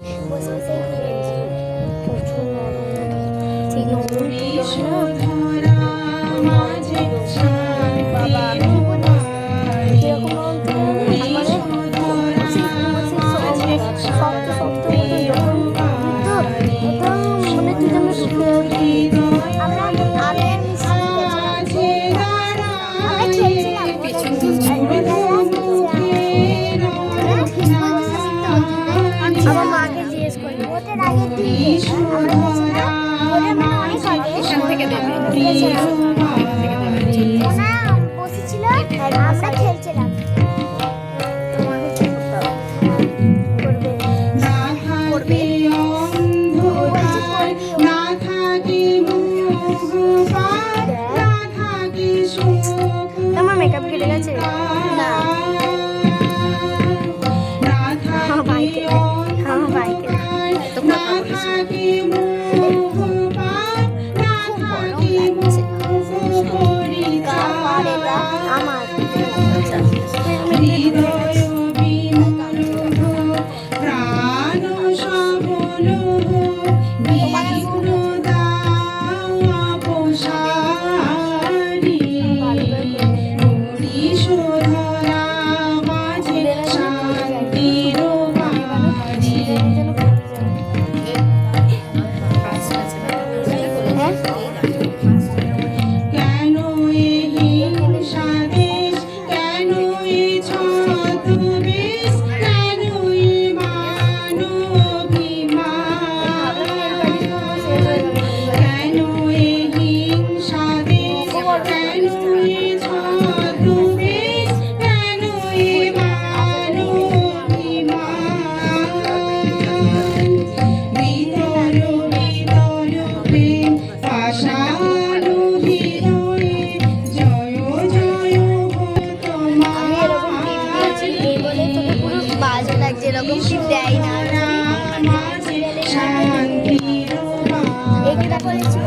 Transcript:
বসে বসে খেয়েছি। প্রচুর নরম, সেই নরম তুলো বাবা কি বলিস, কিরকম নরম তুলো মানে শক্ত শক্ত মতো যখন একদম মনে তুই যেন আমরা আমি আর মিষ্টি আমার মাকে জিজ্ঞেস করি ওদের আগে আমরা গেছিলাম ওদের মানে অনেক আগে এখান থেকে দেবে ওনা বসেছিল আর আমরা খেলছিলাম। তোমার মেকআপ কেটে গেছে না বাইকে তো কথা বলিস আমার যেরকম টিপ দেয় না এটা করেছি।